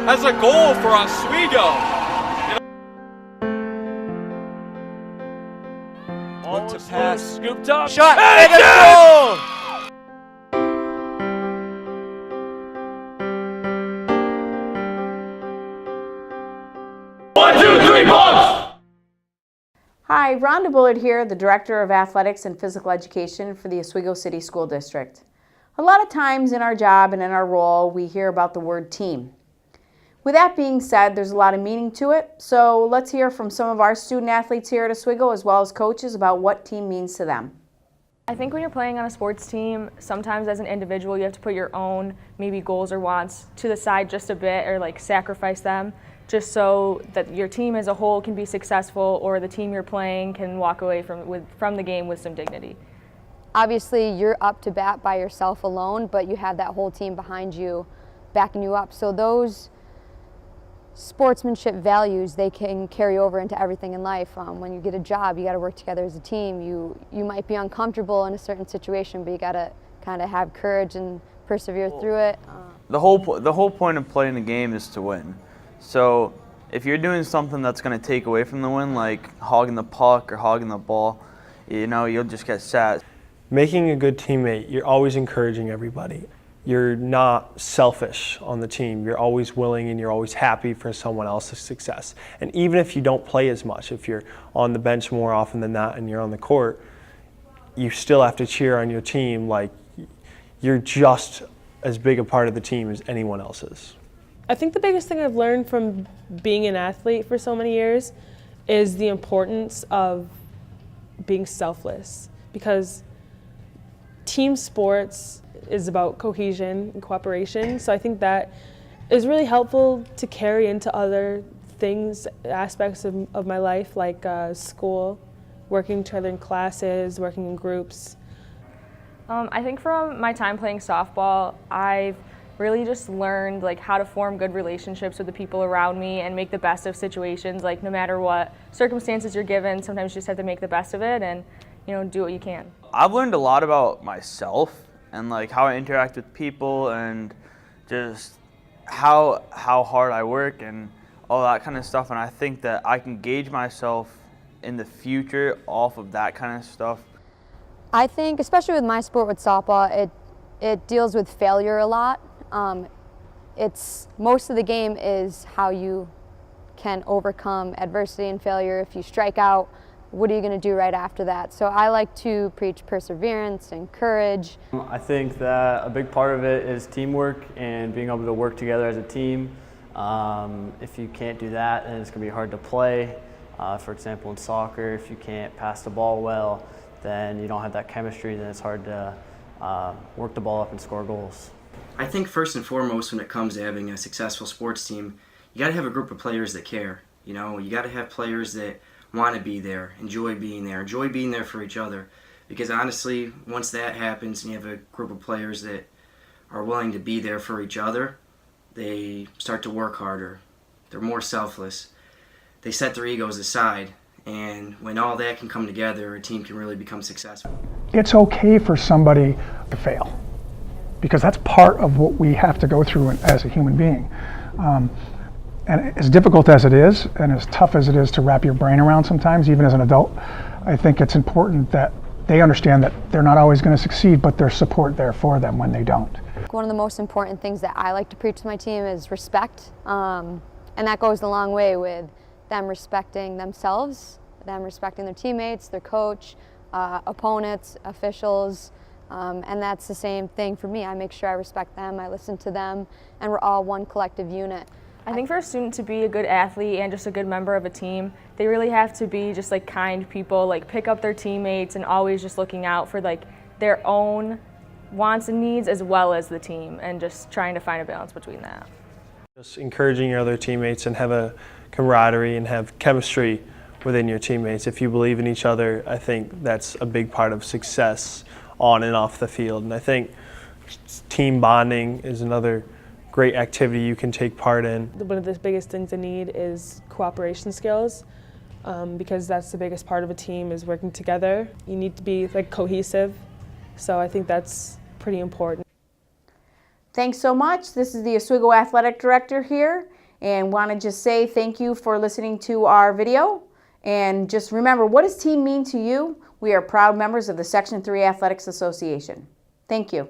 as a goal for Oswego. Look to pass. Scooped up. Shot. And And a goal! Hi, Rhonda Bullard here, the Director of Athletics and Physical Education for the Oswego City School District. A lot of times in our job and in our role, we hear about the word team. With that being said, there's a lot of meaning to it, so let's hear from some of our student athletes here at Oswego as well as coaches about what team means to them. I think when you're playing on a sports team, sometimes as an individual you have to put your own maybe goals or wants to the side just a bit, or like sacrifice them, just so that your team as a whole can be successful, or the team you're playing can walk away from the game with some dignity. Obviously you're up to bat by yourself alone, but you have that whole team behind you backing you up. So those sportsmanship values, they can carry over into everything in life. When you get a job, you got to work together as a team. You might be uncomfortable in a certain situation, but you got to kind of have courage and persevere through it. The whole point of playing the game is to win. So if you're doing something that's going to take away from the win, like hogging the puck or hogging the ball, you know, you'll just get sad. Making a good teammate, you're always encouraging everybody. You're not selfish on the team. You're always willing and you're always happy for someone else's success. And even if you don't play as much, if you're on the bench more often than not and you're on the court, you still have to cheer on your team like you're just as big a part of the team as anyone else is. I think the biggest thing I've learned from being an athlete for so many years is the importance of being selfless, because team sports is about cohesion and cooperation. So I think that is really helpful to carry into other things, aspects of my life, like school, working together in classes, working in groups. I think from my time playing softball, I've really just learned like how to form good relationships with the people around me and make the best of situations. Like no matter what circumstances you're given, sometimes you just have to make the best of it and, you know, do what you can. I've learned a lot about myself and like how I interact with people and just how hard I work and all that kind of stuff. And I think that I can gauge myself in the future off of that kind of stuff. I think, especially with my sport, with softball, it deals with failure a lot. Most of the game is how you can overcome adversity and failure. If you strike out, what are you going to do right after that? So I like to preach perseverance and courage. I think that a big part of it is teamwork and being able to work together as a team. If you can't do that, then it's going to be hard to play. For example, in soccer, if you can't pass the ball well, then you don't have that chemistry, then it's hard to work the ball up and score goals. I think first and foremost, when it comes to having a successful sports team, you got to have a group of players that care. You know, you got to have players that want to be there, enjoy being there for each other. Because honestly, once that happens and you have a group of players that are willing to be there for each other, they start to work harder. They're more selfless. They set their egos aside. And when all that can come together, a team can really become successful. It's okay for somebody to fail, because that's part of what we have to go through as a human being. And as difficult as it is, and as tough as it is to wrap your brain around sometimes, even as an adult, I think it's important that they understand that they're not always going to succeed, but there's support there for them when they don't. One of the most important things that I like to preach to my team is respect. And that goes a long way with them respecting themselves, them respecting their teammates, their coach, opponents, officials. And that's the same thing for me. I make sure I respect them, I listen to them, and we're all one collective unit. I think for a student to be a good athlete and just a good member of a team, they really have to be just like kind people, like pick up their teammates and always just looking out for like their own wants and needs as well as the team, and just trying to find a balance between that. Just encouraging your other teammates and have a camaraderie and have chemistry within your teammates. If you believe in each other, I think that's a big part of success on and off the field. And I think team bonding is another great activity you can take part in. One of the biggest things I need is cooperation skills, because that's the biggest part of a team, is working together. You need to be like cohesive, so I think that's pretty important. Thanks so much. This is the Oswego Athletic Director here. And want to just say thank you for listening to our video. And just remember, what does team mean to you? We are proud members of the Section 3 Athletics Association. Thank you.